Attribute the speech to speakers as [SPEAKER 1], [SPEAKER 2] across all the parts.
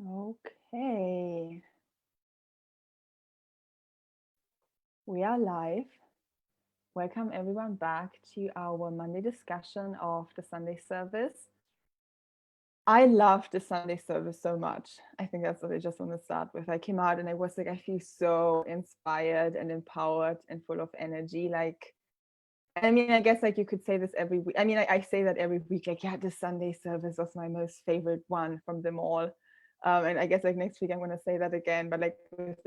[SPEAKER 1] Okay, we are live. Welcome everyone back to our Monday discussion of the Sunday service. I love the Sunday service so much. I think that's what I just want to start with. I came out and I was like, I feel so inspired and empowered and full of energy. I mean, I guess like you could say this every week. I mean, I say that every week, like, yeah, the Sunday service was my most favorite one from them all. And I guess like next week I'm gonna say that again. But like with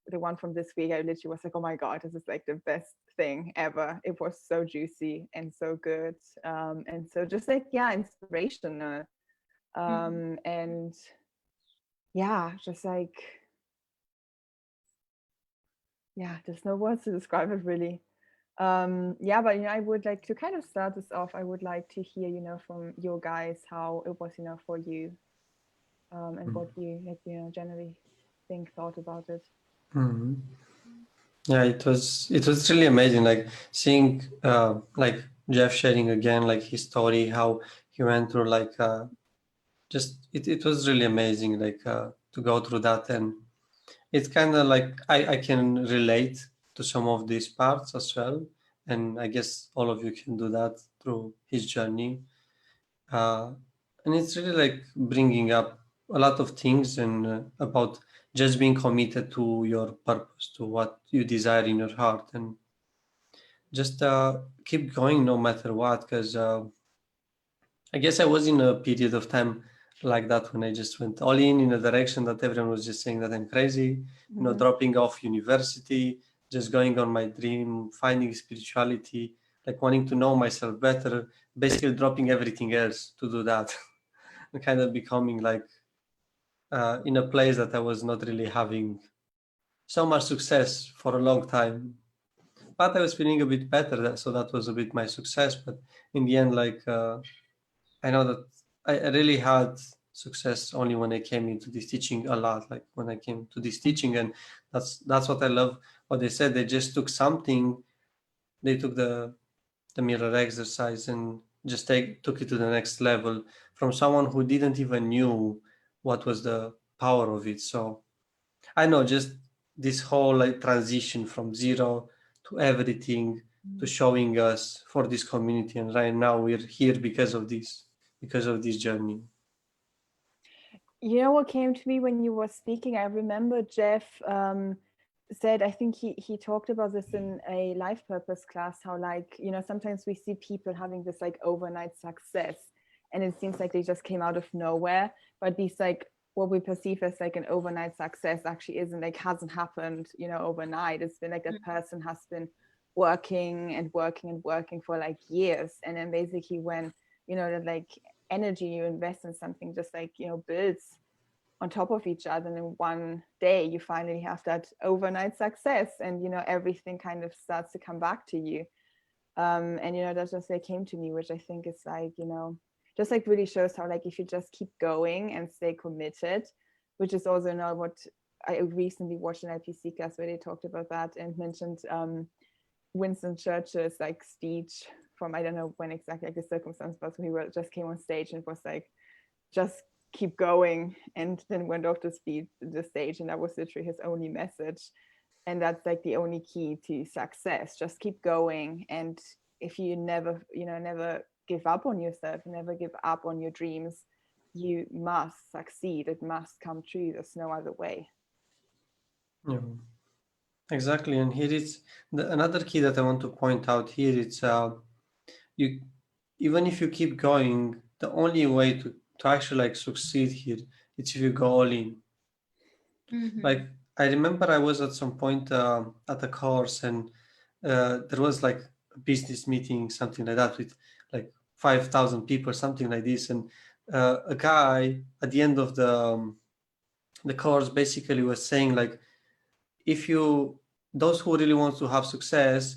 [SPEAKER 1] the one from this week, I literally was like, oh my god, this is like the best thing ever. It was so juicy and so good, and so just like yeah, inspirational, and yeah, just like yeah, there's no words to describe it really. Yeah, but I would like to kind of start this off. I would like to hear, from your guys how it was, for you, and what you like, generally thought about it.
[SPEAKER 2] Mm-hmm. Yeah, it was really amazing, like seeing like Jeff sharing again like his story, how he went through like just it was really amazing, like to go through that. And it's kind of like I can relate to some of these parts as well, and I guess all of you can do that through his journey. uh, and it's really like bringing up a lot of things, and about just being committed to your purpose, to what you desire in your heart, and just keep going no matter what. Because I guess I was in a period of time like that when I just went all in a direction that everyone was just saying that I'm crazy, dropping off university, just going on my dream, finding spirituality, like wanting to know myself better, basically dropping everything else to do that. And kind of becoming like in a place that I was not really having so much success for a long time. But I was feeling a bit better, so that was a bit my success. But in the end, like I know that I really had success only when I came into this teaching a lot. Like when I came to this teaching, and that's what I love. What they said, they just took something, they took the mirror exercise and just took it to the next level from someone who didn't even knew what was the power of it. So I know just this whole like transition from zero to everything, to showing us for this community, and right now we're here because of this journey.
[SPEAKER 1] You know what came to me when you were speaking? I remember Jeff said, I think he talked about this in a life purpose class, how like, sometimes we see people having this like overnight success and it seems like they just came out of nowhere. But these like what we perceive as like an overnight success actually isn't, like hasn't happened, overnight. It's been like that person has been working and working and working for like years. And then basically when, that like energy you invest in something just like builds on top of each other, and in one day you finally have that overnight success, and everything kind of starts to come back to you. And that's just like came to me, which I think is like just like really shows how like if you just keep going and stay committed, which is also what I recently watched an IPC class where they talked about that and mentioned Winston Churchill's like speech from, I don't know when exactly, like the circumstance, but he just came on stage and was like, just keep going, and then went off the stage, and that was literally his only message. And that's like the only key to success. Just keep going, and if you never give up on yourself, never give up on your dreams, you must succeed. It must come true. There's no other way.
[SPEAKER 2] Yeah, exactly. And here is another key that I want to point out here. It's you even if you keep going, the only way to actually like succeed here is if you go all in. Like I remember I was at some point at a course, and there was like a business meeting, something like that, with like 5,000 people, something like this. And a guy at the end of the course basically was saying like, if you those who really want to have success,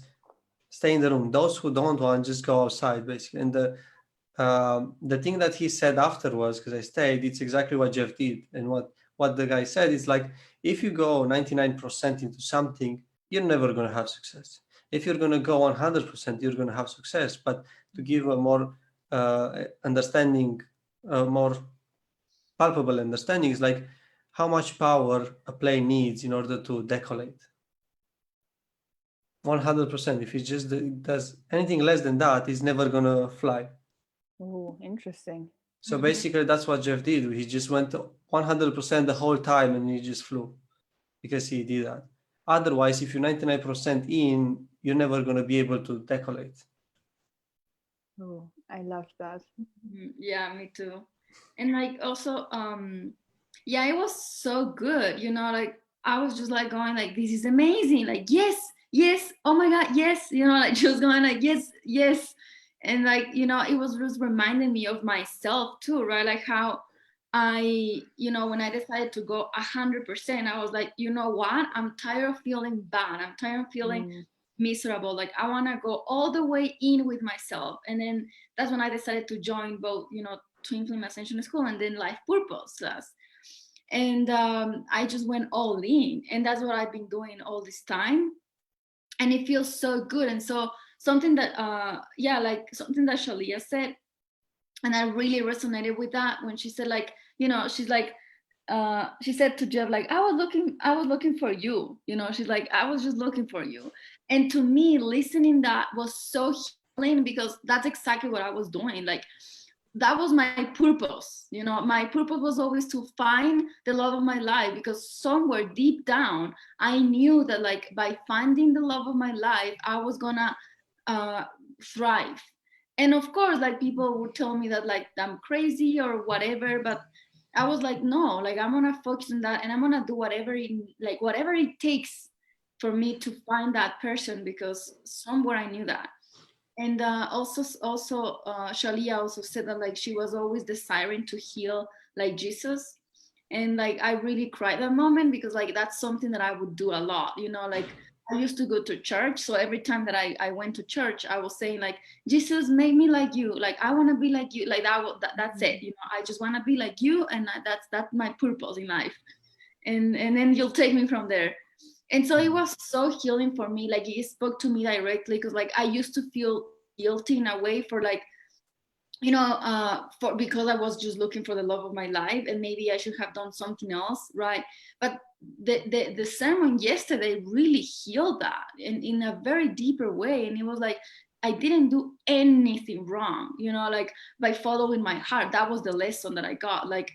[SPEAKER 2] stay in the room. Those who don't want, just go outside, basically. And the thing that he said afterwards, because I stayed, it's exactly what Jeff did. And what the guy said is like, if you go 99% into something, you're never going to have success. If you're going to go 100%, you're going to have success. But to give a more understanding, more palpable understanding, is like how much power a plane needs in order to decollate. 100%. If it just does anything less than that, it's never gonna fly.
[SPEAKER 1] Oh, interesting.
[SPEAKER 2] So basically, that's what Jeff did. He just went 100% the whole time, and he just flew because he did that. Otherwise, if you're 99% in, you're never gonna be able to decollate.
[SPEAKER 1] Oh, I love that.
[SPEAKER 3] Yeah, me too. And like also, yeah, it was so good, you know, like I was just like going like, this is amazing, like yes, yes, oh my god, yes, you know, like just going like yes, yes. And like, you know, it was just reminding me of myself too, right? Like how I, you know, when I decided to go 100%, I was like, you know what, I'm tired of feeling bad, I'm tired of feeling miserable, like I want to go all the way in with myself. And then that's when I decided to join both, you know, Twin Flame Ascension School and then Life Purpose class. And I just went all in, and that's what I've been doing all this time, and it feels so good. And so something that yeah, like something that Shalia said, and I really resonated with that when she said like, you know, she's like she said to Jeff like, I was looking for you, you know, she's like, I was just looking for you. And to me, listening that was so healing, because that's exactly what I was doing. Like that was my purpose, you know, my purpose was always to find the love of my life, because somewhere deep down I knew that like by finding the love of my life I was gonna thrive. And of course, like people would tell me that like I'm crazy or whatever, but I was like, no, like I'm gonna focus on that, and I'm gonna do whatever whatever it takes for me to find that person, because somewhere I knew that. And also Shalia also said that like she was always desiring to heal like Jesus. And like I really cried that moment, because like that's something that I would do a lot, you know, like I used to go to church, so every time that I went to church I was saying like, Jesus, make me like you, like I want to be like you, like that's it, you know, I just want to be like you, and that's my purpose in life. And then you'll take me from there. And so it was so healing for me, like it spoke to me directly, because like I used to feel guilty in a way for like, you know, for because I was just looking for the love of my life, and maybe I should have done something else, right? But the sermon yesterday really healed that in a very deeper way. And it was like I didn't do anything wrong, you know, like by following my heart. That was the lesson that I got. Like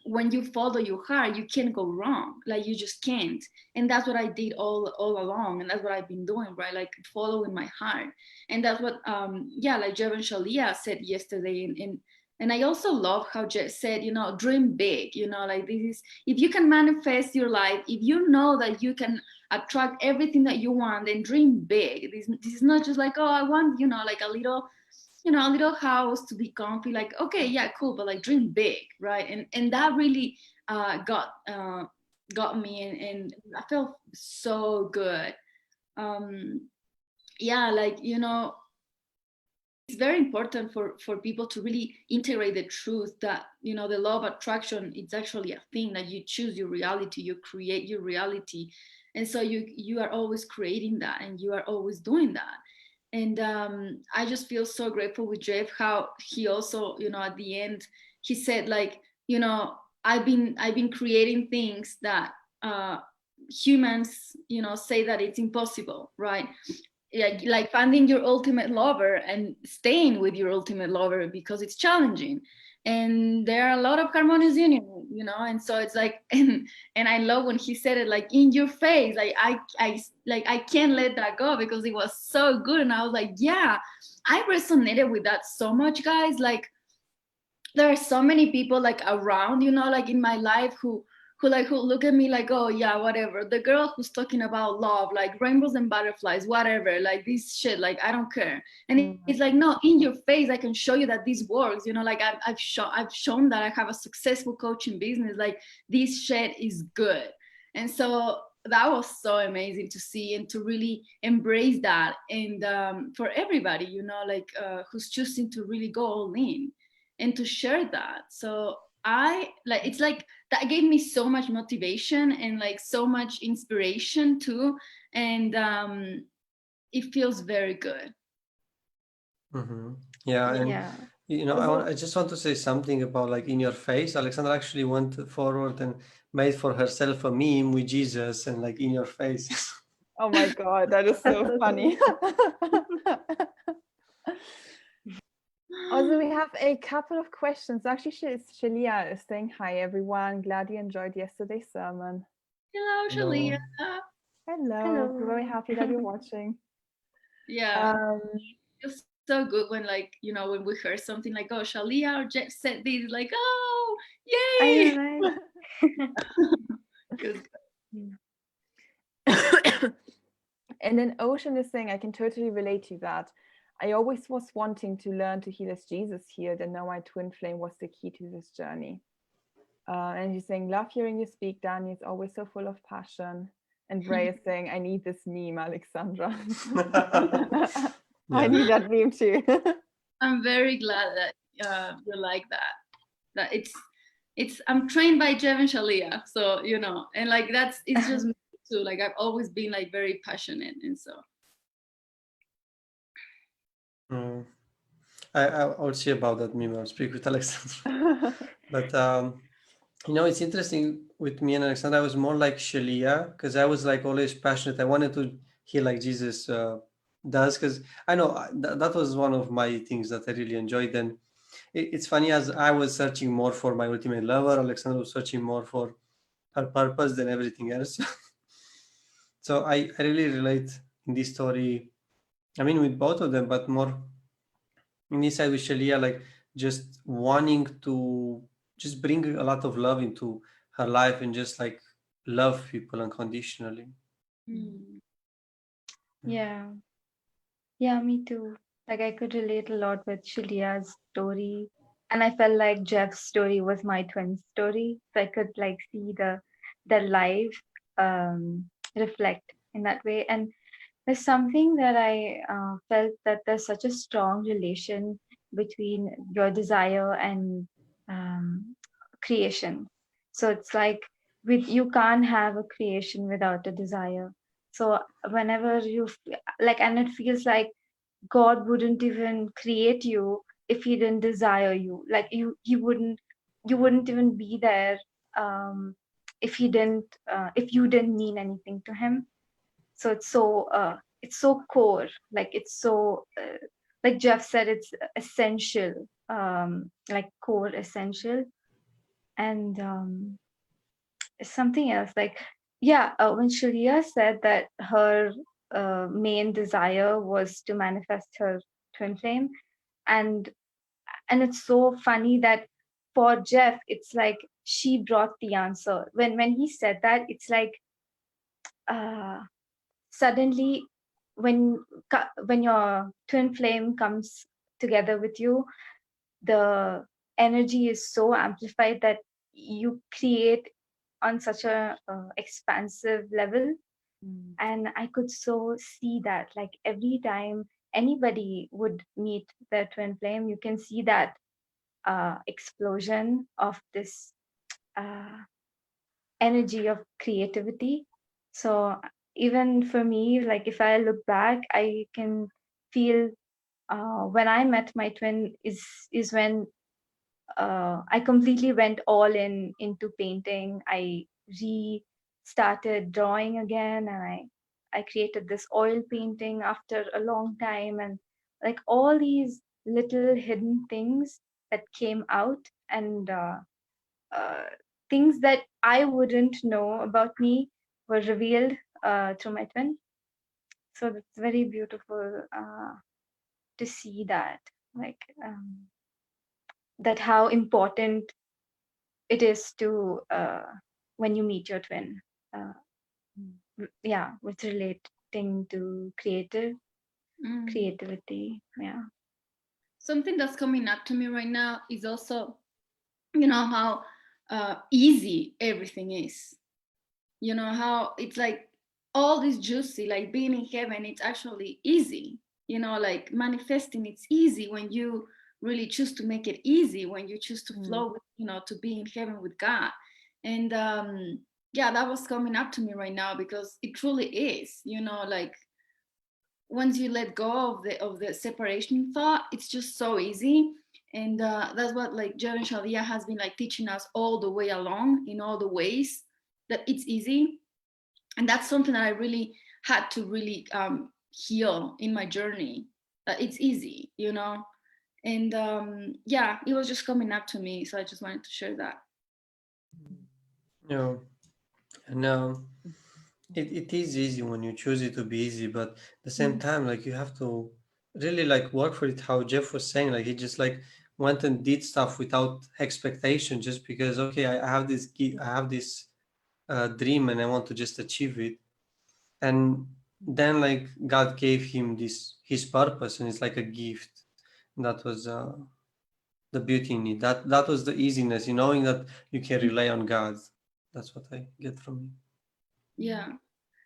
[SPEAKER 3] when you follow your heart, you can't go wrong, like you just can't. And that's what I did all along, and that's what I've been doing, right? Like following my heart. And that's what yeah, like Jeff and Shalia said yesterday. And I also love how Jeff said, you know, dream big, you know, like this is, if you can manifest your life, if you know that you can attract everything that you want, then dream big. This is not just like, oh, I want, you know, like a little, you know, a little house to be comfy, like, okay, yeah, cool, but like dream big, right? And that really got me, and I felt so good. Yeah, like, you know, it's very important for people to really integrate the truth that, you know, the law of attraction, it's actually a thing, that you choose your reality, you create your reality. And so you are always creating that, and you are always doing that. And I just feel so grateful with Jeff, how he also, you know, at the end he said like, you know, I've been creating things that humans, you know, say that it's impossible, right? Like finding your ultimate lover and staying with your ultimate lover, because it's challenging. And there are a lot of harmonious union, you know. And so it's like, and I love when he said it like in your face, like I can't let that go, because it was so good. And I was like, yeah, I resonated with that so much, guys. Like there are so many people like around, you know, like in my life who look at me like, oh yeah, whatever, the girl who's talking about love, like rainbows and butterflies, whatever, like this shit, like I don't care. And it's like, no, in your face, I can show you that this works, you know, like I've shown that I have a successful coaching business, like this shit is good. And so that was so amazing to see, and to really embrace that. And for everybody, you know, like who's choosing to really go all in and to share that. So I like, it's like that gave me so much motivation and like so much inspiration too. And it feels very good.
[SPEAKER 2] Mm-hmm. Yeah, and
[SPEAKER 1] Yeah.
[SPEAKER 2] You know, I just want to say something about like in your face. Alexandra actually went forward and made for herself a meme with Jesus and like in your face.
[SPEAKER 1] Oh my God, that is so funny. Also, we have a couple of questions. Actually, Shalia is saying hi, everyone. Glad you enjoyed yesterday's sermon.
[SPEAKER 3] Hello,
[SPEAKER 2] Hello.
[SPEAKER 3] Shalia.
[SPEAKER 1] Hello. We're very happy that you're watching.
[SPEAKER 3] Yeah. It's so good when like, you know, when we heard something like, oh, Shalia or Jeff said this, like, oh, yay.
[SPEAKER 4] I know,
[SPEAKER 3] Good.
[SPEAKER 1] And then Ocean is saying, I can totally relate to that. I always was wanting to learn to heal as Jesus healed, and now my twin flame was the key to this journey. And he's saying, love hearing you speak, Danny. It's always so full of passion. And Bray is saying, I need this meme, Alexandra. I need that meme too.
[SPEAKER 3] I'm very glad that you like that. That it's I'm trained by Jeff and Shalia, so you know, and like it's just me too. Like I've always been like very passionate, and so.
[SPEAKER 2] I'll see about that meme. I'll speak with Alexandra. But you know, it's interesting with me and Alexandra. I was more like Shalia because I was like always passionate. I wanted to heal like Jesus does, because I know that was one of my things that I really enjoyed. And it's funny, as I was searching more for my ultimate lover, Alexandra was searching more for her purpose than everything else. So I really relate in this story. I mean, with both of them, but more in this side with Shalia, like just wanting to just bring a lot of love into her life and just like love people unconditionally.
[SPEAKER 4] yeah. Yeah, me too. Like I could relate a lot with Shalia's story. And I felt like Jeff's story was my twin story. So I could like see the life reflect in that way. And there's something that I felt that there's such a strong relation between your desire and creation. So it's like with you can't have a creation without a desire. So whenever like, and it feels like God wouldn't even create you if he didn't desire you. Like you wouldn't even be there if if you didn't mean anything to him. So it's so core, like it's so like Jeff said, it's essential, like core essential. And something else, like when Shalia said that her main desire was to manifest her twin flame, and it's so funny that for Jeff it's like she brought the answer. When he said that, it's like suddenly when your twin flame comes together with you, the energy is so amplified that you create on such a expansive level. And I could so see that, like every time anybody would meet their twin flame, you can see that explosion of this energy of creativity. So even for me, like if I look back, I can feel when I met my twin is when I completely went all into painting. I started drawing again, and I created this oil painting after a long time, and like all these little hidden things that came out, and things that I wouldn't know about me were revealed through my twin. So it's very beautiful to see that, like that how important it is to when you meet your twin. With relating to creativity. Yeah.
[SPEAKER 3] Something that's coming up to me right now is also, you know, how easy everything is. You know, how it's like all this juicy, like being in heaven, it's actually easy. You know, like manifesting, it's easy when you really choose to make it easy, when you choose to flow with, you know, to be in heaven with God. And that was coming up to me right now, because it truly is, you know, like once you let go of the separation thought, it's just so easy. And that's what like Jeff and Shalia has been like teaching us all the way along in all the ways that it's easy. And that's something that I really had to really heal in my journey, that it's easy, you know. And yeah, it was just coming up to me, so I just wanted to share that.
[SPEAKER 2] Yeah, and it is easy when you choose it to be easy, but at the same time, like you have to really like work for it. How Jeff was saying, like he just like went and did stuff without expectation, just because okay, I have I have this dream and I want to just achieve it, and then like God gave him this his purpose, and it's like a gift. That was the beauty in it. That was the easiness, you knowing that you can rely on God. That's what I get from it.
[SPEAKER 3] Yeah.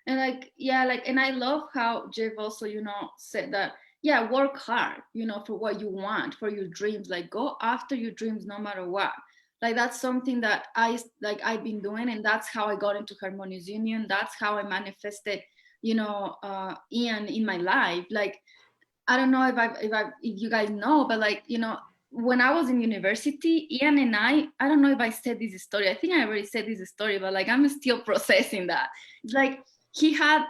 [SPEAKER 3] And like, yeah, like, and I love how Jeff also, you know, said that, yeah, work hard, you know, for what you want, for your dreams, like go after your dreams no matter what. Like that's something that I've been doing, and that's how I got into Harmonious Union. That's how I manifested, you know, Ian in my life. Like I don't know if you guys know, but like, you know, when I was in university, Ian and I don't know if I said this story. I think I already said this story, but like I'm still processing that. It's like he had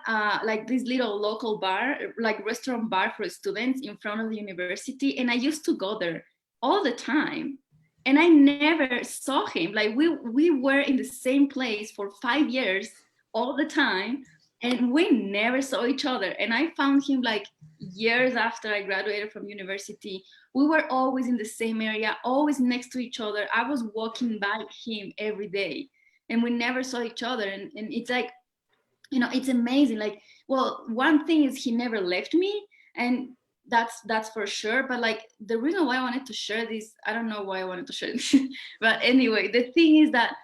[SPEAKER 3] like this little local bar, like restaurant bar for students in front of the university, and I used to go there all the time. And I never saw him. Like we were in the same place for 5 years all the time, and we never saw each other. And I found him like years after I graduated from university. We were always in the same area, always next to each other. I was walking by him every day, and we never saw each other. And it's like, you know, it's amazing. Like, well, one thing is he never left me, and that's for sure. But like the reason why I wanted to share this, I don't know why I wanted to share this, but anyway, the thing is that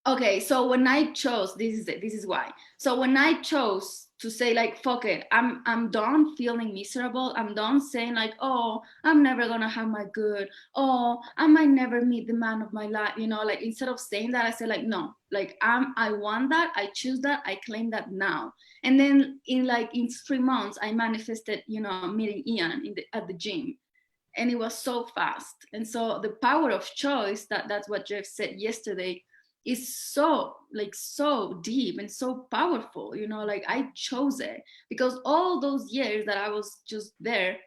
[SPEAKER 3] okay, so when I chose, this is why. So when I chose to say like fuck it, I'm done feeling miserable. I'm done saying like, oh, I'm never gonna have my good. Oh, I might never meet the man of my life. You know, like instead of saying that, I said like no, like I want that, I choose that, I claim that now. And then in 3 months, I manifested, you know, meeting Ian at the gym, and it was so fast. And so the power of choice, that's what Jeff said yesterday, is so like so deep and so powerful. You know, like I chose it because all those years that I was just there,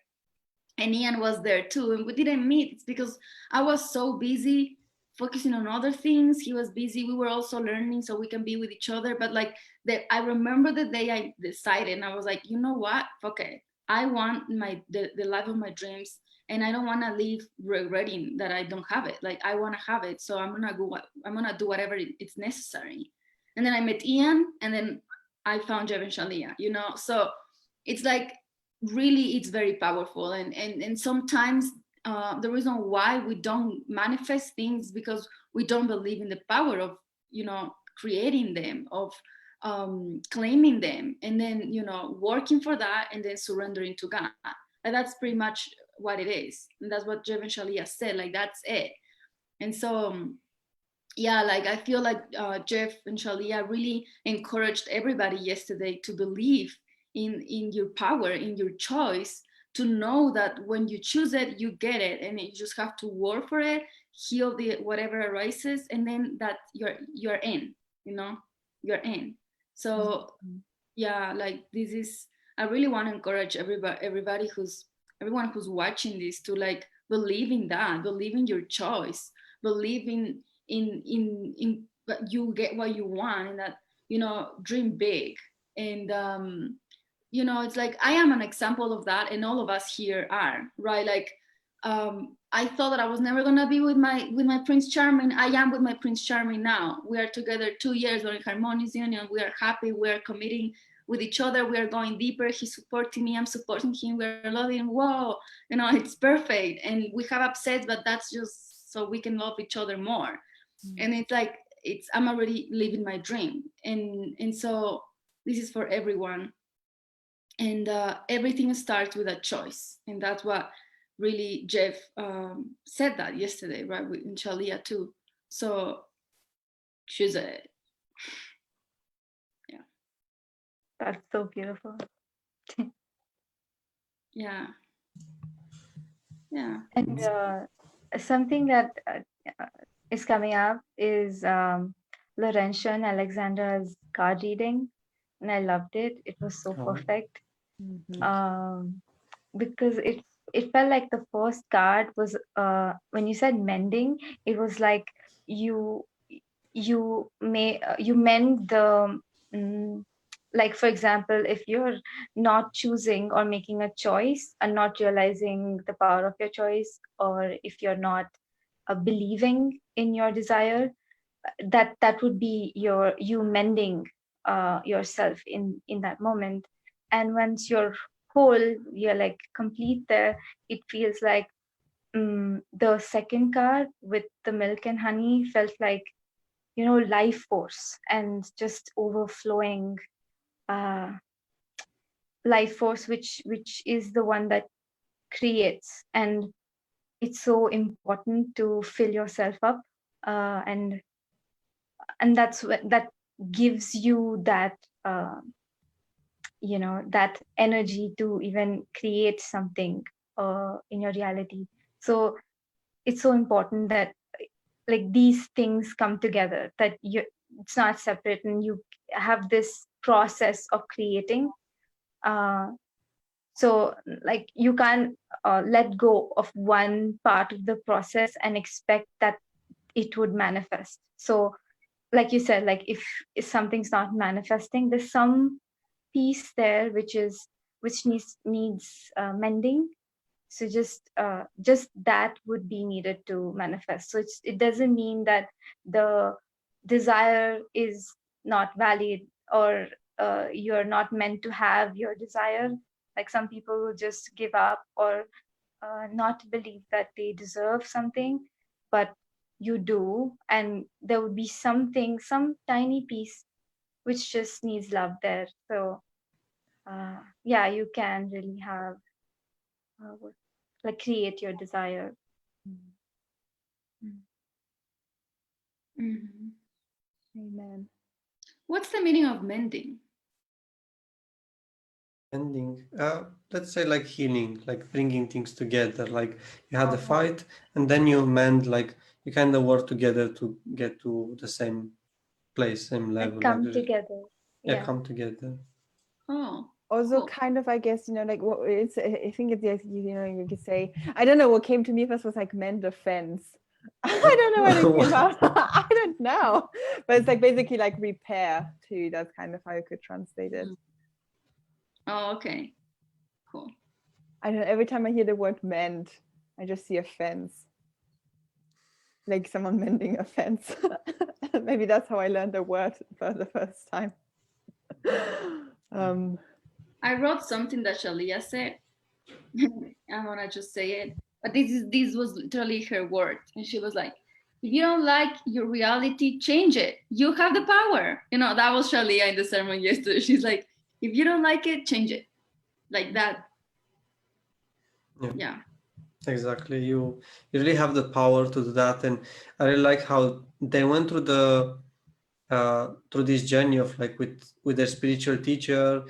[SPEAKER 3] and Ian was there too, and we didn't meet. It's because I was so busy focusing on other things. He was busy. We were also learning so we can be with each other. But like that, I remember the day I decided, and I was like, you know what? Okay, I want the life of my dreams, and I don't want to leave regretting that I don't have it. Like I want to have it, so I'm gonna do whatever it's necessary. And then I met Ian, and then I found Jeff and Shalia. You know, so it's like really it's very powerful. And sometimes the reason why we don't manifest things because we don't believe in the power of, you know, creating them, of claiming them, and then, you know, working for that, and then surrendering to God. And that's pretty much what it is, and that's what Jeff and Shalia said, like that's it. And so yeah, like I feel like Jeff and Shalia really encouraged everybody yesterday to believe in your power, in your choice, to know that when you choose it, you get it, and you just have to work for it, heal the whatever arises, and then that you're in, you know, you're in. So yeah, like this is, I really want to encourage everyone who's watching this to like believe in that, believe in your choice, believe in that you get what you want, and that, you know, dream big. And you know, it's like I am an example of that, and all of us here are, right? Like I thought that I was never gonna be with my Prince Charming. I am with my Prince Charming now. We are together 2 years. We're in Harmonious Union. We are happy. We are committing with each other. We are going deeper. He's supporting me. I'm supporting him. We're loving. Whoa, you know, it's perfect. And we have upsets, but that's just so we can love each other more. And it's like I'm already living my dream, and so this is for everyone. And everything starts with a choice, and that's what really Jeff said that yesterday, right, with Shalia too. So choose it. Yeah.
[SPEAKER 4] That's so beautiful.
[SPEAKER 3] Yeah. Yeah.
[SPEAKER 4] And something that is coming up is Laurentia and Alexandra's card reading, and I loved it. It was so
[SPEAKER 2] Oh.
[SPEAKER 4] perfect.
[SPEAKER 1] Mhm.
[SPEAKER 4] Because it felt like the first card was when you said mending, it was like you you mend the like, for example, if you're not choosing or making a choice and not realizing the power of your choice, or if you're not believing in your desire, that would be you mending yourself in that moment. And once you're whole, you're like complete there, it feels like the second card with the milk and honey felt like, you know, life force and just overflowing uh, life force, which is the one that creates. And it's so important to fill yourself up, and that's what that gives you that you know, that energy to even create something in your reality. So it's so important that like these things come together, that you, it's not separate, and you have this process of creating. uh, so like you can't let go of one part of the process and expect that it would manifest. So like you said, like if something's not manifesting, there's some piece there which needs mending. So just that would be needed to manifest. So it doesn't mean that the desire is not valid, or you're not meant to have your desire. Like some people will just give up, or not believe that they deserve something, but you do, and there would be something, some tiny piece which just needs love there. So yeah, you can really have like create your desire.
[SPEAKER 3] Mhm.
[SPEAKER 1] Amen.
[SPEAKER 3] What's the meaning of mending?
[SPEAKER 2] Ending, let's say like healing, like bringing things together. Like you had a
[SPEAKER 3] Okay.
[SPEAKER 2] fight and then you mend, like you kind of work together to get to the same place, same
[SPEAKER 4] Like
[SPEAKER 2] level, like
[SPEAKER 4] come together.
[SPEAKER 2] yeah,
[SPEAKER 4] Yeah.
[SPEAKER 2] come together.
[SPEAKER 3] Oh,
[SPEAKER 1] Also,
[SPEAKER 3] cool.
[SPEAKER 1] kind of, I guess, you know, like what it's, I think it's, yes, you know, you could say, I don't know, what came to me first was like mend a fence. I don't know where it came out. I don't know. But it's like basically like repair too. That's kind of how you could translate it.
[SPEAKER 3] Oh, okay. Cool.
[SPEAKER 1] I don't know, every time I hear the word mend, I just see a fence. Like someone mending a fence. Maybe that's how I learned the word for the first time.
[SPEAKER 3] I wrote something that Shalia said. I want to just say it, but this was literally her word, and she was like, "If you don't like your reality, change it. You have the power." You know, that was Shalia in the sermon yesterday. She's like, "If you don't like it, change it." Like that. Yeah.
[SPEAKER 2] Exactly. You really have the power to do that. And I really like how they went through the through this journey of like with their spiritual teacher,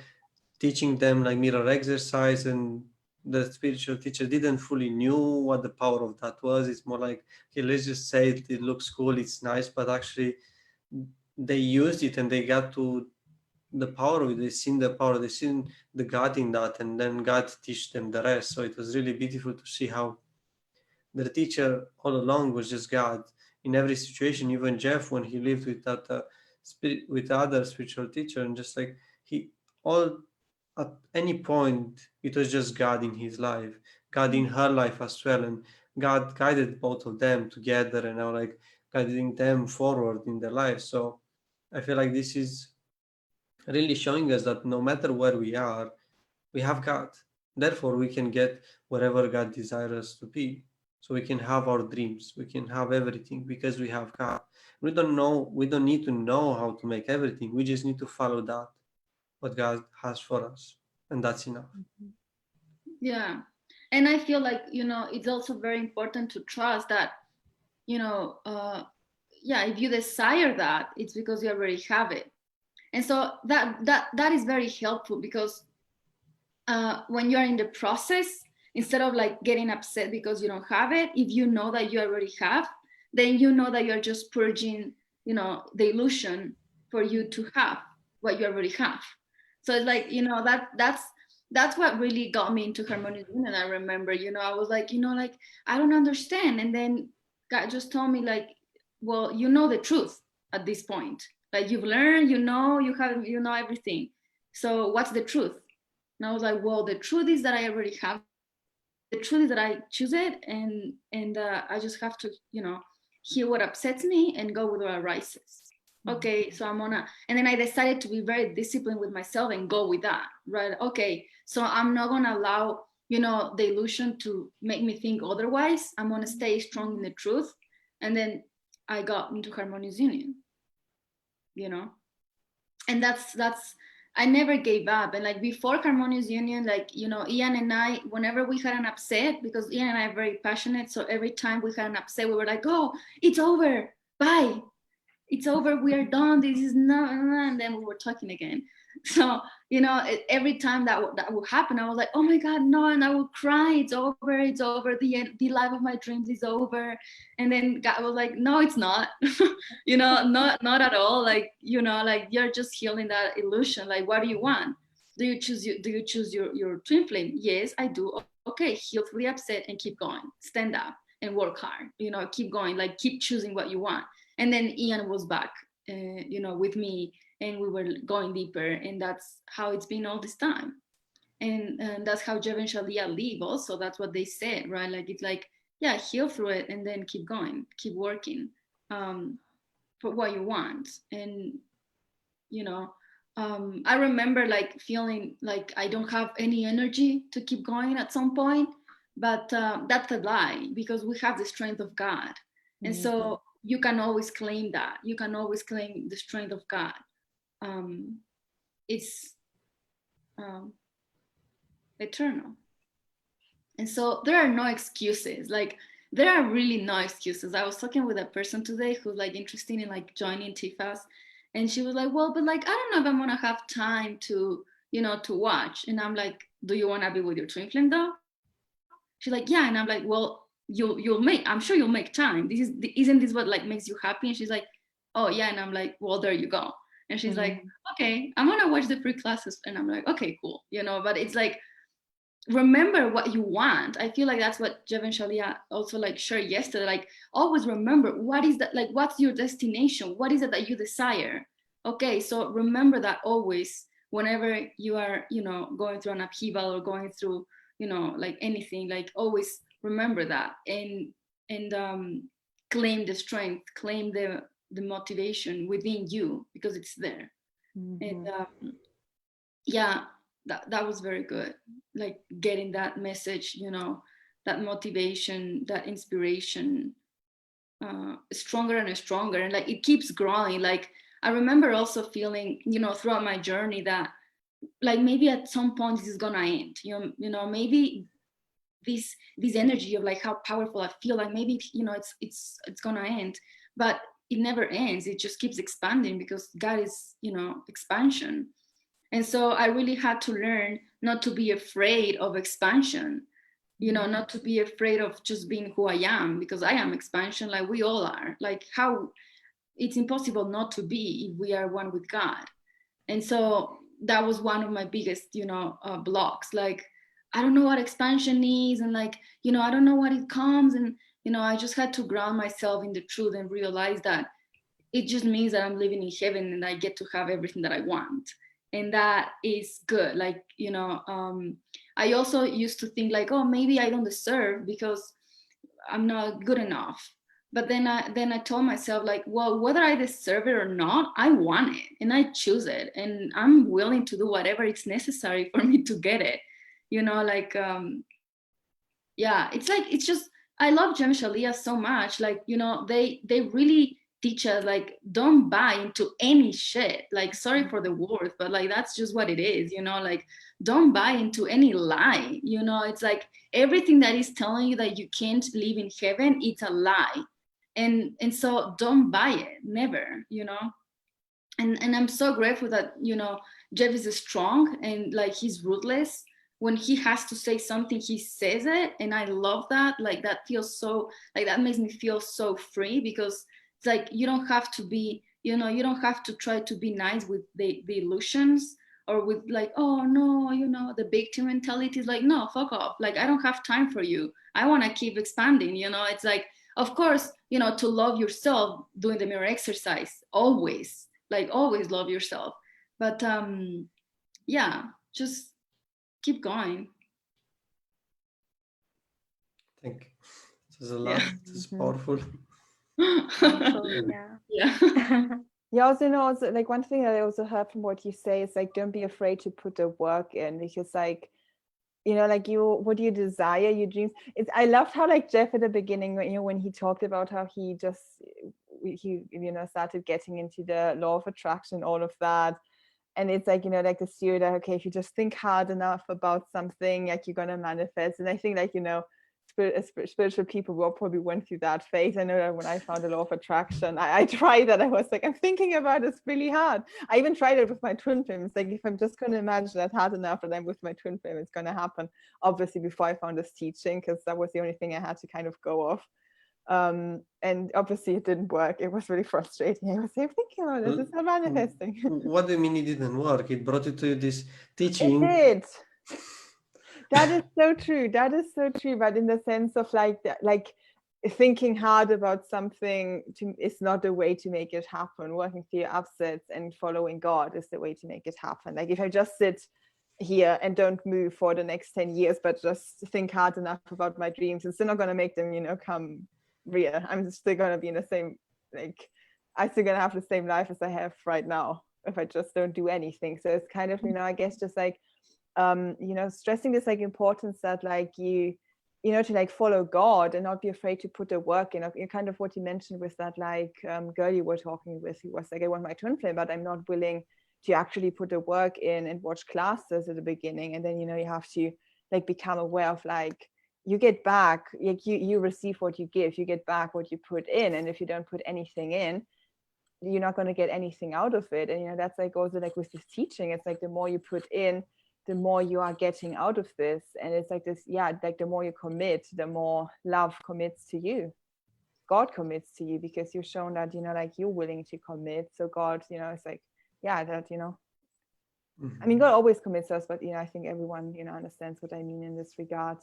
[SPEAKER 2] teaching them like mirror exercise, and the spiritual teacher didn't fully knew what the power of that was. It's more like, okay, let's just say it looks cool, it's nice, but actually they used it and they got to the power of it. They seen the power, they seen the God in that, and then God teach them the rest. So it was really beautiful to see how the teacher all along was just God in every situation. Even Jeff, when he lived with that spirit, with the other spiritual teacher, and just like he all at any point, it was just God in his life, God in her life as well, and God guided both of them together, and now like guiding them forward in their life. So I feel like this is really showing us that no matter where we are, we have God. Therefore, we can get wherever God desires us to be. So we can have our dreams, we can have everything because we have God. We don't need to know how to make everything. We just need to follow that, what God has for us. And that's enough.
[SPEAKER 3] Yeah. And I feel like, you know, it's also very important to trust that, you know, yeah, if you desire that, it's because you already have it. And so that is very helpful, because when you're in the process, instead of like getting upset because you don't have it, if you know that you already have, then you know that you're just purging, you know, the illusion for you to have what you already have. So it's like, you know, that's what really got me into harmonious union. I remember, you know, I was like, you know, like, I don't understand. And then God just told me like, well, you know the truth at this point. Like you've learned, you know, you know everything. So what's the truth? And I was like, well, the truth is that I already have. The truth is that I choose it, and I just have to, you know, hear what upsets me and go with what arises. Okay, so I'm gonna, and then I decided to be very disciplined with myself and go with that, right? Okay, so I'm not gonna allow, you know, the illusion to make me think otherwise. I'm gonna stay strong in the truth. And then I got into harmonious union, you know, and that's I never gave up. And like before harmonious union, like, you know, Ian and I, whenever we had an upset, because Ian and I are very passionate, so every time we had an upset, we were like, oh, it's over, bye, it's over, we are done, this is not, and then we were talking again. So, you know, every time that would happen, I was like, oh my God, no, and I would cry, it's over, the life of my dreams is over. And then God was like, no, it's not. You know, not at all. Like, you know, like you're just healing that illusion. Like, what do you want? Do you choose your twin flame? Yes, I do. Okay, heal through the upset and keep going. Stand up and work hard. You know, keep going. Like, keep choosing what you want. And then Ian was back, you know, with me, and we were going deeper, and that's how it's been all this time. And that's how Jeff and Shalia live. Also, that's what they said, right? Like, it's like, yeah, heal through it and then keep going, keep working for what you want. And you know, I remember like feeling like I don't have any energy to keep going at some point, but that's a lie, because we have the strength of God. And so you can always claim that. You can always claim the strength of God. It's eternal. And so there are no excuses. Like, there are really no excuses. I was talking with a person today who's like interested in like joining TIFAS, and she was like, well, but like, I don't know if I'm gonna have time to, you know, to watch. And I'm like, do you wanna be with your twin flame though? She's like, yeah. And I'm like, well, I'm sure you'll make time. Isn't this what like makes you happy? And she's like, oh yeah. And I'm like, well, there you go. And she's like, okay, I'm gonna watch the free classes. And I'm like, okay, cool. You know, but it's like, remember what you want. I feel like that's what Jeff and Shalia also like shared yesterday. Like, always remember, what is that, like, what's your destination? What is it that you desire? Okay, so remember that always, whenever you are, you know, going through an upheaval or going through, you know, like anything, like always remember that, and claim the strength, claim the motivation within you, because it's there. And yeah, that was very good. Like getting that message, you know, that motivation, that inspiration, stronger and stronger, and like it keeps growing. Like, I remember also feeling, you know, throughout my journey that like maybe at some point this is gonna end. You know, maybe this energy of like how powerful I feel, like maybe, you know, it's gonna end, but it never ends. It just keeps expanding, because God is, you know, expansion. And so I really had to learn not to be afraid of expansion, you know, not to be afraid of just being who I am, because I am expansion, like we all are. Like, how it's impossible not to be if we are one with God. And so that was one of my biggest, you know, blocks. Like, I don't know what expansion is, and like, you know, I don't know what it comes, and you know, I just had to ground myself in the truth and realize that it just means that I'm living in heaven and I get to have everything that I want. And that is good. Like, you know, I also used to think like, oh, maybe I don't deserve because I'm not good enough. But then I told myself like, well, whether I deserve it or not, I want it and I choose it, and I'm willing to do whatever it's necessary for me to get it. You know, like, yeah, it's like, it's just, I love Jem Shalia so much. Like, you know, they really teach us like, don't buy into any shit. Like, sorry for the word, but like, that's just what it is, you know, like, don't buy into any lie. You know, it's like everything that is telling you that you can't live in heaven, it's a lie. And so don't buy it, never, you know. And I'm so grateful that, you know, Jeff is strong and like he's ruthless when he has to say something, he says it. And I love that. Like that feels so, like that makes me feel so free, because it's like, you don't have to be, you know, you don't have to try to be nice with the illusions, or with like, oh no, you know, the victim mentality is like, no, fuck off. Like, I don't have time for you. I want to keep expanding, you know. It's like, of course, you know, to love yourself, doing the mirror exercise, always, like always love yourself. But yeah, just keep going.
[SPEAKER 2] Thank you. This is a lot. It's powerful.
[SPEAKER 4] So, yeah.
[SPEAKER 3] Yeah.
[SPEAKER 1] Yeah, also, you know, also, like one thing that I also heard from what you say is like, don't be afraid to put the work in, because like, you know, like what you desire, your dreams. I loved how like Jeff at the beginning, you know, when he talked about how he you know, started getting into the law of attraction, all of that. And it's like, you know, like the theory that, okay, if you just think hard enough about something, like you're gonna manifest. And I think like, you know, spiritual people will probably went through that phase. I know that when I found the law of attraction, I tried that. I was like, I'm thinking about this really hard. I even tried it with my twin flames. Like, if I'm just going to imagine that hard enough that I'm with my twin flame, it's going to happen. Obviously, before I found this teaching, because that was the only thing I had to kind of go off. And obviously it didn't work. It was really frustrating. I was like, thinking about this, it's not manifesting.
[SPEAKER 2] What do you mean it didn't work? It brought you to this teaching.
[SPEAKER 1] It did. That is so true. That is so true. But in the sense of like thinking hard about something is not the way to make it happen. Working through your upsets and following God is the way to make it happen. Like if I just sit here and don't move for the next 10 years, but just think hard enough about my dreams, it's still not going to make them, you know, come real. I'm still going to be in the same, like, I'm still going to have the same life as I have right now if I just don't do anything. So it's kind of, you know, I guess just like, you know, stressing this like importance that like you know, to like follow God and not be afraid to put the work in. Kind of what you mentioned with that like girl you were talking with, who was like, I want my twin flame, but I'm not willing to actually put the work in and watch classes at the beginning. And then, you know, you have to like become aware of like, you get back, like you receive what you give, you get back what you put in. And if you don't put anything in, you're not going to get anything out of it. And, you know, that's like also like with this teaching, it's like the more you put in, the more you are getting out of this. And it's like this, yeah, like the more you commit, the more love commits to you. God commits to you because you've shown that, you know, like you're willing to commit. So God, you know, it's like, yeah, that, you know, I mean, God always commits us, but, you know, I think everyone, you know, understands what I mean in this regard.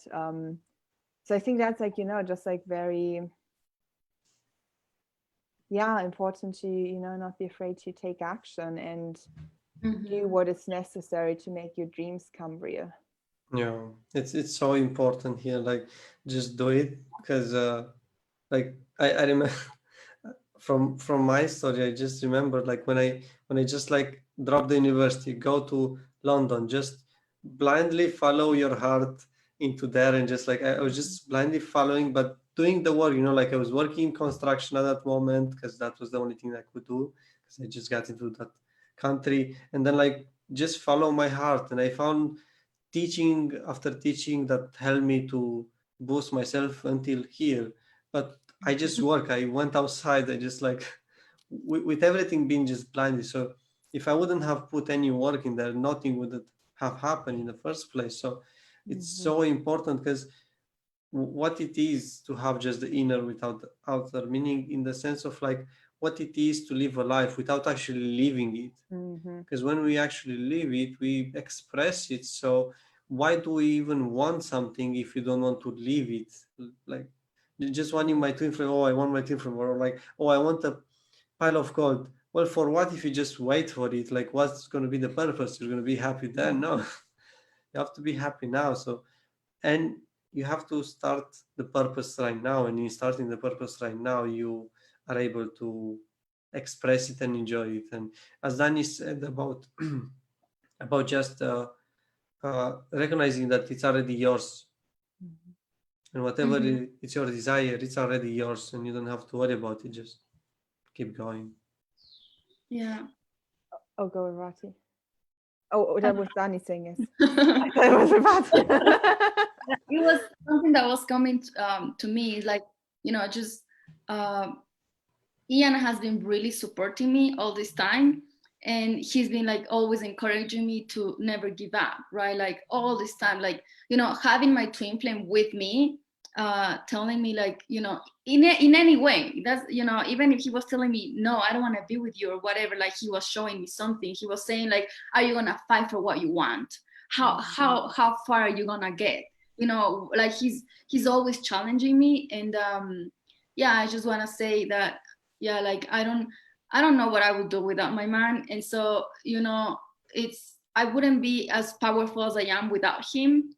[SPEAKER 1] So I think that's like, you know, just like very, yeah, important to, you know, not be afraid to take action and do what is necessary to make your dreams come real.
[SPEAKER 2] Yeah, it's so important here. Like, just do it, because like I remember from my story. I just remember like when I just like dropped the university, go to London, just blindly follow your heart into there, and just like I was just blindly following, but doing the work. You know, like I was working in construction at that moment because that was the only thing I could do, because I just got into that country, and then like just follow my heart. And I found teaching after teaching that helped me to boost myself until here. But I just work, I went outside, I just like with everything being just blinded. So if I wouldn't have put any work in there, nothing would have happened in the first place. So it's so important, because what it is to have just the inner without the outer, meaning in the sense of like what it is to live a life without actually living it. Because when we actually live it, we express it. So why do we even want something if you don't want to live it? Like just wanting my twin flame, oh, I want my twin flame, or like, oh, I want a pile of gold. Well, for what if you just wait for it? Like, what's going to be the purpose? You're going to be happy then? No, you have to be happy now. So, and you have to start the purpose right now. And in starting the purpose right now, you are able to express it and enjoy it. And as Dani said about about just recognizing that it's already yours, and whatever it's your desire, it's already yours, and you don't have to worry about it. Just keep going.
[SPEAKER 3] Yeah.
[SPEAKER 1] Oh, go with Rati. Oh, that was Dani saying yes. I thought it was Rati.
[SPEAKER 3] It was something that was coming to me, like, you know, just Ian has been really supporting me all this time. and he's been like always encouraging me to never give up, right? Like all this time, like, you know, having my twin flame with me, telling me like, you know, in any way, that's, you know, even if he was telling me, no, I don't want to be with you or whatever, like he was showing me something. He was saying like, are you gonna fight for what you want? How far are you gonna get? You know, like he's always challenging me. And yeah, I just want to say that, yeah, like I don't know what I would do without my man. And so, you know, I wouldn't be as powerful as I am without him.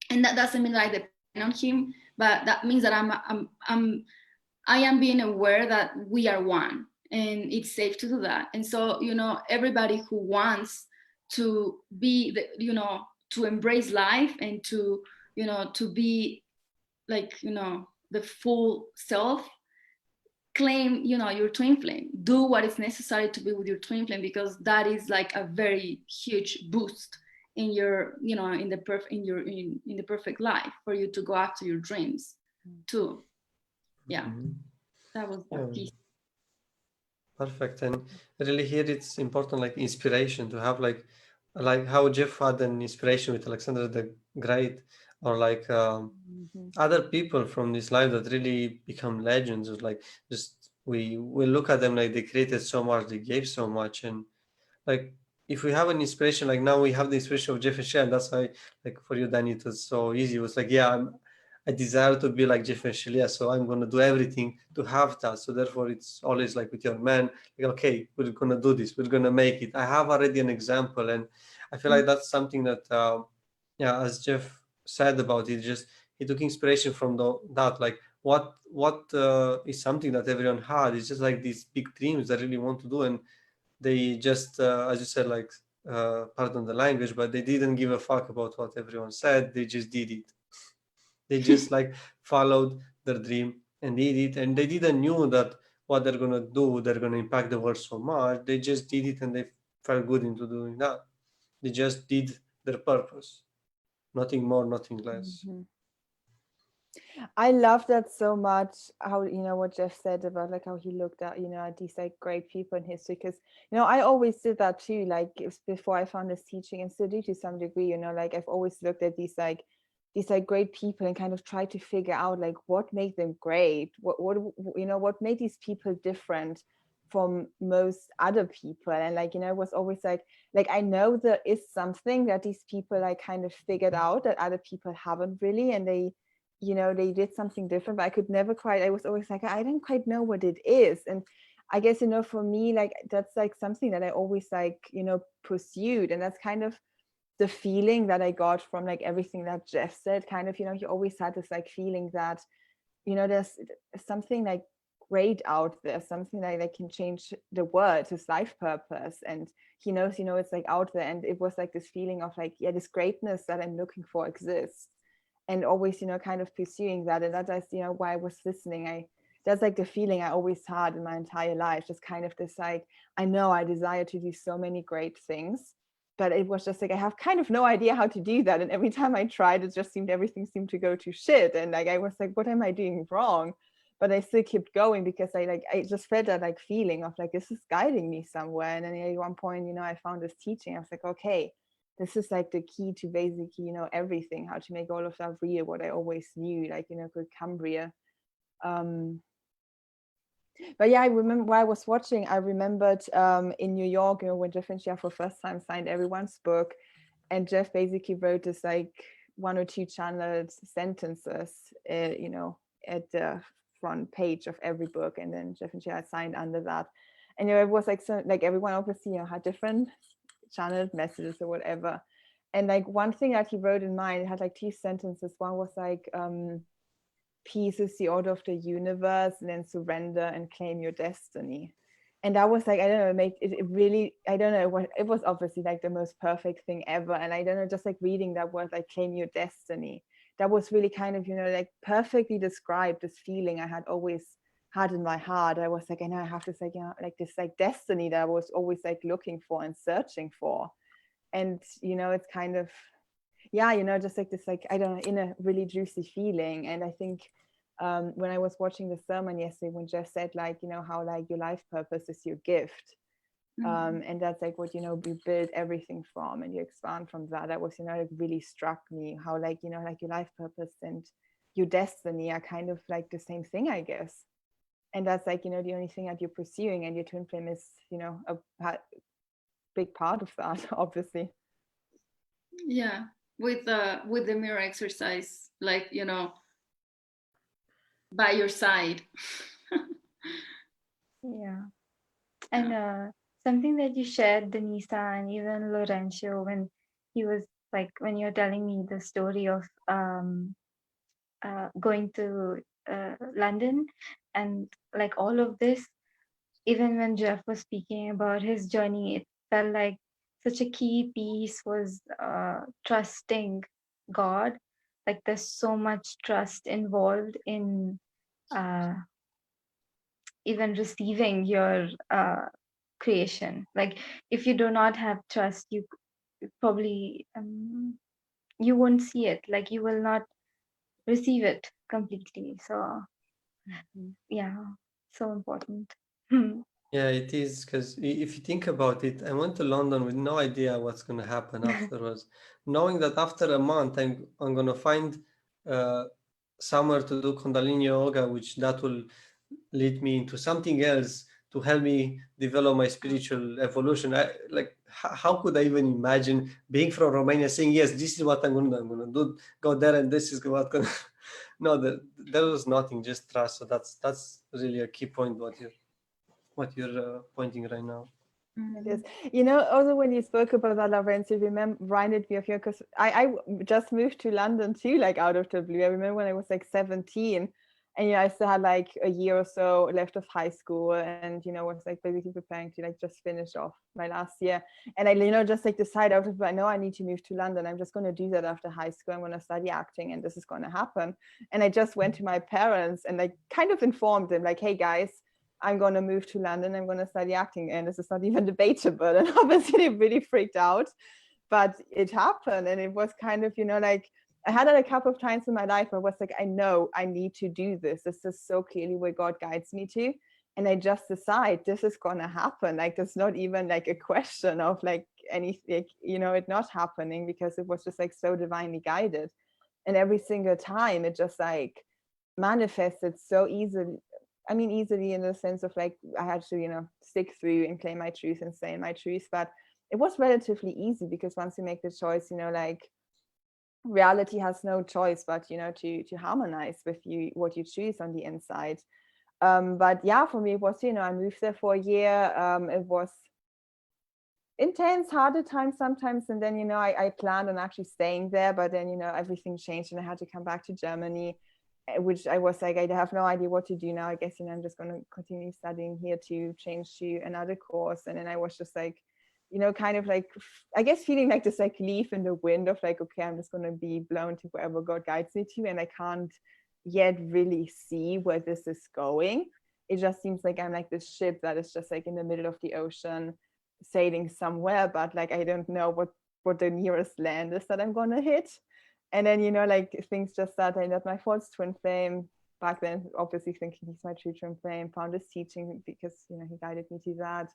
[SPEAKER 3] And that doesn't mean that I depend on him, but that means that I am being aware that we are one, and it's safe to do that. And so, you know, everybody who wants to be you know, to embrace life and to, you know, to be like, you know, the full self, claim, you know, your twin flame, do what is necessary to be with your twin flame, because that is like a very huge boost in your, you know, in the perfect life for you to go after your dreams too. Yeah, that was that piece.
[SPEAKER 2] Perfect. And really here it's important, like inspiration, to have like how Jeff had an inspiration with Alexander the Great, or like other people from this life that really become legends. Or like just we look at them like they created so much, they gave so much. And like if we have an inspiration, like now we have the inspiration of Jeff and Shea, and that's why, like for you, Danny, it was so easy. It was like, yeah, I desire to be like Jeff and Shelia, so I'm gonna do everything to have that. So therefore, it's always like with your man, like, okay, we're gonna do this, we're gonna make it. I have already an example, and I feel like that's something that, yeah, as Jeff said about it, just he took inspiration from that. Like what is something that everyone had. It's just like these big dreams that really want to do, and they just, as you said, like, pardon the language, but they didn't give a fuck about what everyone said. They just did it. They just like followed their dream and did it, and they didn't knew that what they're gonna do, they're gonna impact the world so much. They just did it, and they felt good into doing that. They just did their purpose, nothing more, nothing less.
[SPEAKER 1] I love that so much, how, you know, what Jeff said about like how he looked at, you know, at these like great people in history, because, you know, I always did that too, like before I found this teaching, and still do to some degree, you know, like I've always looked at these like great people and kind of tried to figure out like what made them great, what you know, what made these people different from most other people. And like, you know, it was always like I know there is something that these people like kind of figured out that other people haven't really, and they, you know, they did something different, but I could never quite, I was always like, I didn't quite know what it is. And I guess, you know, for me, like that's like something that I always like, you know, pursued. And that's kind of the feeling that I got from like everything that Jeff said. Kind of, you know, he always had this like feeling that, you know, there's something like great out there, something that can change the world, his life purpose. And he knows, you know, it's like out there. And it was like this feeling of like, yeah, this greatness that I'm looking for exists. And always, you know, kind of pursuing that. And that's, you know, why I was listening. That's like the feeling I always had in my entire life, just kind of this like, I know I desire to do so many great things, but it was just like, I have kind of no idea how to do that. And every time I tried, it just seemed, everything seemed to go to shit. And like, I was like, what am I doing wrong? But I still kept going because I just felt that like feeling of like, this is guiding me somewhere. And then at one point, you know, I found this teaching. I was like, okay, this is like the key to basically, you know, everything, how to make all of that real, what I always knew, like, you know, good Cambria. But yeah, I remember while I was watching, I remembered in New York, you know, when Jeff and Shea for the first time signed everyone's book, and Jeff basically wrote this like 1 or 2 channeled sentences, you know, at the front page of every book, and then Jeff and Shea signed under that. And you know, it was like, so like everyone obviously, you know, had different channeled messages or whatever. And like one thing that he wrote in mine, it had like 2 sentences. One was like, peace is the order of the universe, and then surrender and claim your destiny. And that was like, I don't know, it made it really, I don't know what, it was obviously like the most perfect thing ever. And I don't know, just like reading that word, like claim your destiny, that was really kind of, you know, like perfectly described this feeling I had always had in my heart. I was like, I know I have this like, you know, like this like destiny that I was always like looking for and searching for. And, you know, it's kind of, yeah, you know, just like this, like, I don't know, in a really juicy feeling. And I think when I was watching the sermon yesterday, when Jeff said like, you know, how like your life purpose is your gift, And that's like what, we build everything from, and you expand from that. That was, like really struck me how like, like your life purpose and your destiny are kind of like the same thing, I guess. And that's like, the only thing that you're pursuing, and your twin flame is, a big part of that, obviously.
[SPEAKER 3] Yeah, with the mirror exercise, like, by your side.
[SPEAKER 4] Yeah. And something that you shared, Denisa, and even Lorenzo, when he was like, when you're telling me the story of going to London and like all of this, even when Jeff was speaking about his journey, it felt like such a key piece was trusting God. Like there's so much trust involved in even receiving your creation. Like if you do not have trust, you probably you won't see it. Like you will not receive it completely. So yeah, so important.
[SPEAKER 2] Yeah, it is, because if you think about it, I went to London with no idea what's going to happen afterwards, knowing that after a month I'm going to find somewhere to do Kundalini yoga, which that will lead me into something else to help me develop my spiritual evolution. How could I even imagine being from Romania saying, yes, this is what I'm going to do. I'm going to do, go there, and this is what going to... No, there was nothing, just trust. So that's really a key point what you're pointing right now.
[SPEAKER 1] It is. Also when you spoke about that, Lorenzo, reminded me of you, because I just moved to London too, like out of the blue. I remember when I was like 17, and I still had like a year or so left of high school, and was like basically preparing to like just finish off my last year. And I just like decided out of, I know I need to move to London. I'm just going to do that after high school. I'm going to study acting, and this is going to happen. And I just went to my parents and like kind of informed them like, hey guys, I'm going to move to London, I'm going to study acting, and this is not even debatable. And obviously they really freaked out, but it happened. And it was kind of, like, I had it a couple of times in my life where I was like, I know I need to do this. This is so clearly where God guides me to. And I just decide this is going to happen. Like, there's not even like a question of like anything, it not happening, because it was just like so divinely guided. And every single time it just like manifested so easily. I mean, easily in the sense of like, I had to, stick through and claim my truth and say my truth. But it was relatively easy, because once you make the choice, like reality has no choice but, to harmonize with you, what you choose on the inside. But yeah, for me, it was, I moved there for a year. It was intense, harder times sometimes. And then, I planned on actually staying there, but then, everything changed and I had to come back to Germany, which I was like, I have no idea what to do now. I guess, I'm just going to continue studying here to change to another course. And then I was just like, kind of like, I guess feeling like this like leaf in the wind of like, okay, I'm just going to be blown to wherever God guides me to. And I can't yet really see where this is going. It just seems like I'm like this ship that is just like in the middle of the ocean sailing somewhere, but like, I don't know what the nearest land is that I'm going to hit. And then, like things just started. That my false twin flame back then, obviously thinking he's my true twin flame, found his teaching because, he guided me to that,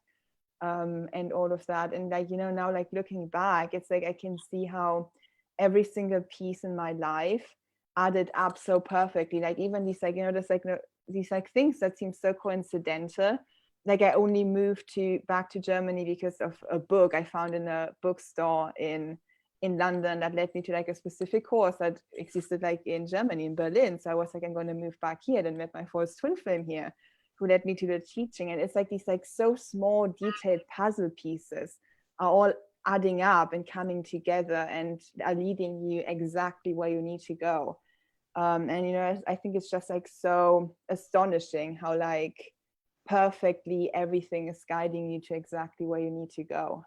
[SPEAKER 1] and all of that. And like, now like looking back, it's like I can see how every single piece in my life added up so perfectly. Like even these like, there's like these like things that seem so coincidental. Like I only moved back to Germany because of a book I found in a bookstore in London that led me to like a specific course that existed like in Germany, in Berlin. So I was like, I'm going to move back here. Then met my false twin flame here, who led me to the teaching. And it's like these like so small detailed puzzle pieces are all adding up and coming together and are leading you exactly where you need to go. And I think it's just like so astonishing how like perfectly everything is guiding you to exactly where you need to go.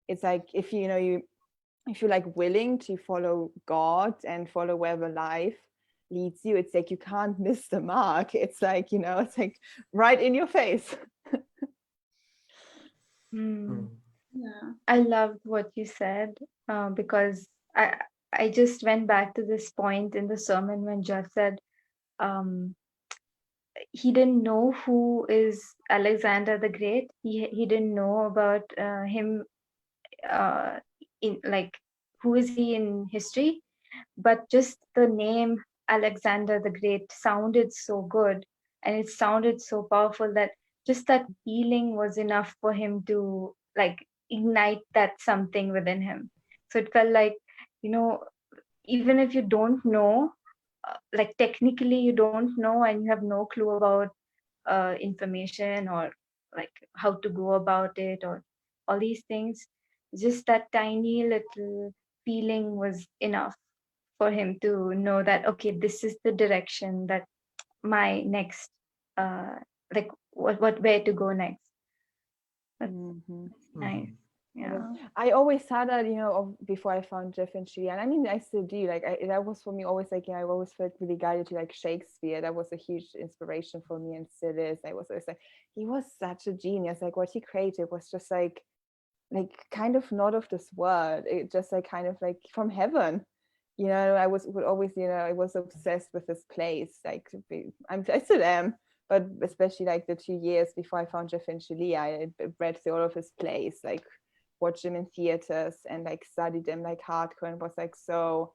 [SPEAKER 1] It's like if if you're like willing to follow God and follow wherever life leads you, it's like you can't miss the mark. It's like, it's like right in your face.
[SPEAKER 3] Yeah.
[SPEAKER 4] I loved what you said, because I just went back to this point in the sermon when Jeff said, he didn't know who is Alexander the Great. He didn't know about him in like who is he in history, but just the name Alexander the Great sounded so good and it sounded so powerful that just that feeling was enough for him to like ignite that something within him. So it felt like, you know, even if you don't know, like technically you don't know and you have no clue about information or like how to go about it or all these things, just that tiny little feeling was enough for him to know that okay, this is the direction that my next uh like what where to go next. That's
[SPEAKER 1] Mhm.
[SPEAKER 4] nice. Yeah.
[SPEAKER 1] I always thought that, before I found Jeff and Shirley, and I mean, I still do. Like, that was for me always like, I always felt really guided to like Shakespeare. That was a huge inspiration for me, and still is. I was always like, he was such a genius. Like, what he created was just like kind of not of this world. It just like kind of like from heaven. Would always, I was obsessed with this place. Like, I still am. But especially like the 2 years before I found Jeff and Shirley, I read through all of his plays, like watched him in theaters and like studied him like hardcore, and was like so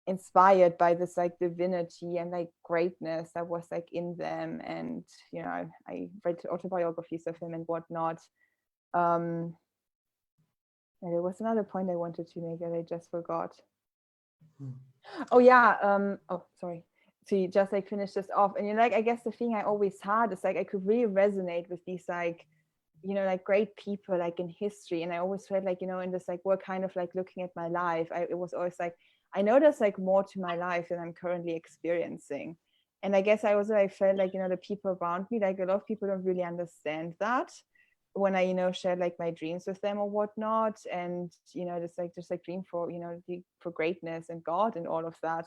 [SPEAKER 1] inspired by this like divinity and like greatness that was like in them. And I read autobiographies of him and whatnot. And there was another point I wanted to make that I just forgot. Oh yeah. Oh, sorry. To just like finish this off, and like I guess the thing I always had is like I could really resonate with these like like great people like in history, and I always felt like in this like work kind of like looking at my life, it was always like I know there's like more to my life than I'm currently experiencing. And I guess I also like felt like the people around me, like a lot of people don't really understand that when I shared like my dreams with them or whatnot, and just like dream for for greatness and God and all of that.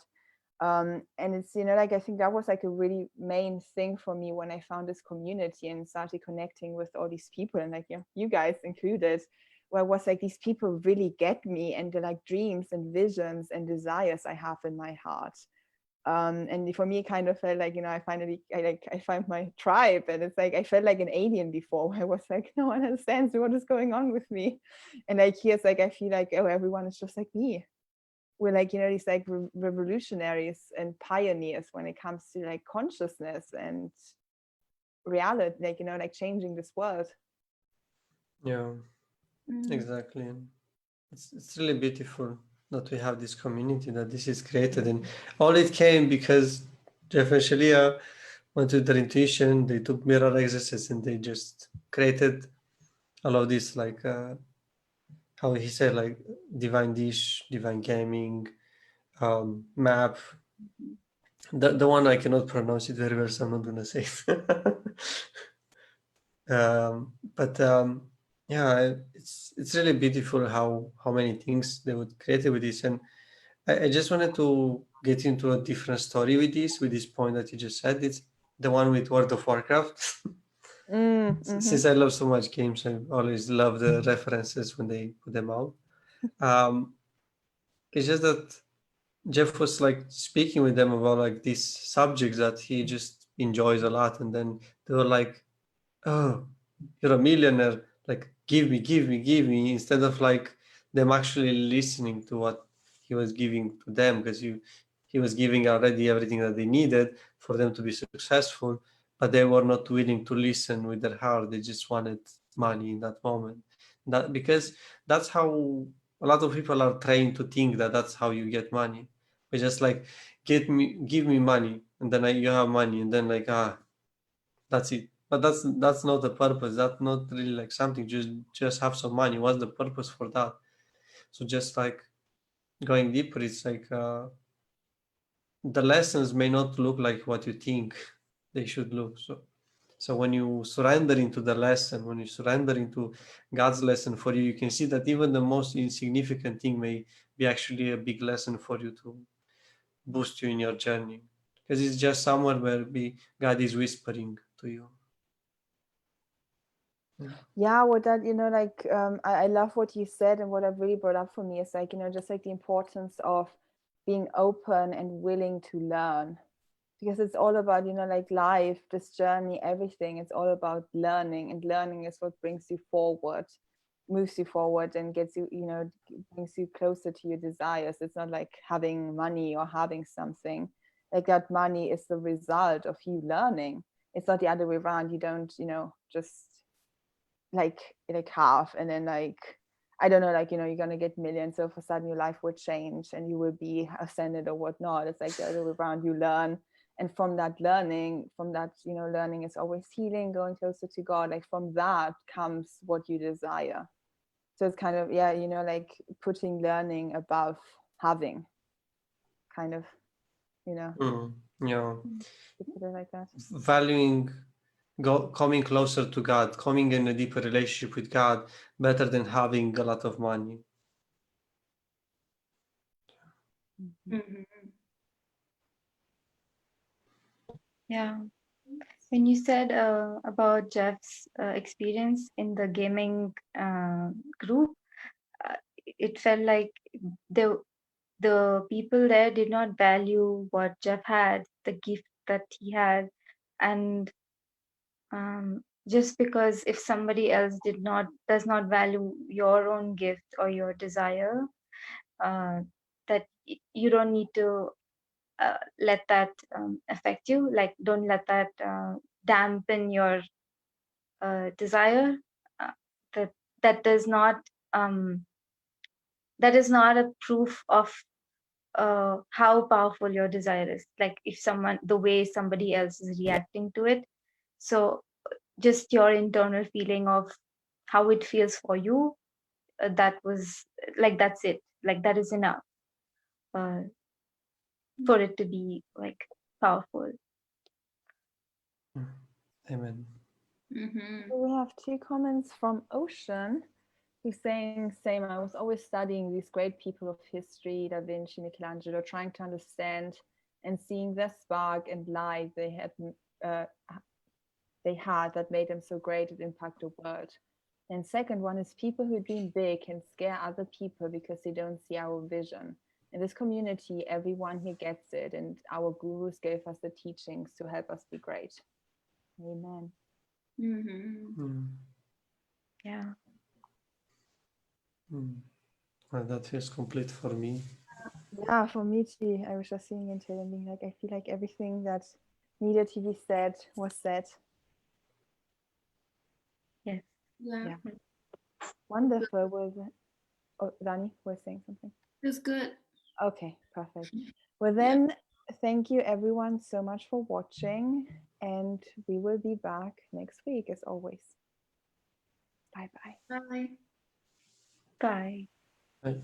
[SPEAKER 1] And it's like I think that was like a really main thing for me when I found this community and started connecting with all these people, and like you guys included, where it was like these people really get me and the like dreams and visions and desires I have in my heart. And for me it kind of felt like I found my tribe, and it's like I felt like an alien before, where I was like no one understands what is going on with me, and like here's like I feel like, oh, everyone is just like me. We're like these like revolutionaries and pioneers when it comes to like consciousness and reality, like like changing this world.
[SPEAKER 2] Yeah, exactly. And it's really beautiful that we have this community, that this is created, and all it came because Jeff and Shalia went to their intuition. They took mirror exercises and they just created all of this, like how he said, like divine dish, divine gaming, map. The one I cannot pronounce it very well, so I'm not gonna say it. But yeah, it's really beautiful how many things they would create with this. And I just wanted to get into a different story with this point that you just said. It's the one with World of Warcraft. Since I love so much games, I always love the references when they put them out. It's just that Jeff was like speaking with them about like these subjects that he just enjoys a lot, and then they were like, "Oh, you're a millionaire! Like, give me, give me, give me!" Instead of like them actually listening to what he was giving to them, because he was giving already everything that they needed for them to be successful, but they were not willing to listen with their heart. They just wanted money in that moment. That because that's how a lot of people are trained to think, that that's how you get money. But just like give me money, and then you have money, and then like that's it. But that's not the purpose. That's not really like something. Just have some money. What's the purpose for that? So just like going deeper, it's like the lessons may not look like what you think they should look. So when you surrender into the lesson, when you surrender into God's lesson for you, you can see that even the most insignificant thing may be actually a big lesson for you to boost you in your journey, because it's just somewhere where God is whispering to you.
[SPEAKER 1] Yeah, what that like I love what you said, and what I've really brought up for me is like just like the importance of being open and willing to learn, because it's all about, you know, like life, this journey, everything. It's all about learning, and learning is what brings you forward, moves you forward, and gets you, you know, brings you closer to your desires. It's not like having money or having something. Like that money is the result of you learning. It's not the other way around. You don't, you know, just like have, and then like, I don't know, like, you know, you're gonna get millions, so for a sudden your life will change and you will be ascended or whatnot. It's like the other way around. You learn, and from that learning, you know, learning is always healing, going closer to God. Like from that comes what you desire. So it's kind of, yeah, you know, like putting learning above having, kind of, you know,
[SPEAKER 2] Yeah,
[SPEAKER 1] to put it like that.
[SPEAKER 2] valuing coming closer to God, coming in a deeper relationship with God, better than having a lot of money.
[SPEAKER 3] Mhm.
[SPEAKER 4] Yeah. When you said about Jeff's experience in the gaming group, it felt like the people there did not value what Jeff had, the gift that he had, and just because if somebody else does not value your own gift or your desire, that you don't need to let that affect you. Like, don't let that dampen your desire. Uh, that that does not that is not a proof of how powerful your desire is. Like if the way somebody else is reacting to it. So just your internal feeling of how it feels for you, that was like, that's it. Like that is enough for it to be like powerful.
[SPEAKER 2] Amen.
[SPEAKER 3] Mhm.
[SPEAKER 1] So we have 2 comments from Ocean, who's saying, same, I was always studying these great people of history, Da Vinci, Michelangelo, trying to understand and seeing their spark and light they had that made them so great and impact the world. And second one is people who dream big can scare other people because they don't see our vision. In this community, everyone here gets it, and our gurus gave us the teachings to help us be great. Amen.
[SPEAKER 3] Mhm.
[SPEAKER 4] Yeah.
[SPEAKER 2] Well, that feels complete for me.
[SPEAKER 1] Yeah, for me too. I was just seeing into it and being like, I feel like everything that needed to be said was said.
[SPEAKER 4] Yes.
[SPEAKER 3] Yeah.
[SPEAKER 1] Yeah. Wonderful. Oh, Dani was saying something.
[SPEAKER 3] It's good.
[SPEAKER 1] Okay, perfect. Well then, thank you everyone so much for watching, and we will be back next week as always. Bye bye.
[SPEAKER 3] Bye.
[SPEAKER 4] Bye.
[SPEAKER 2] Right.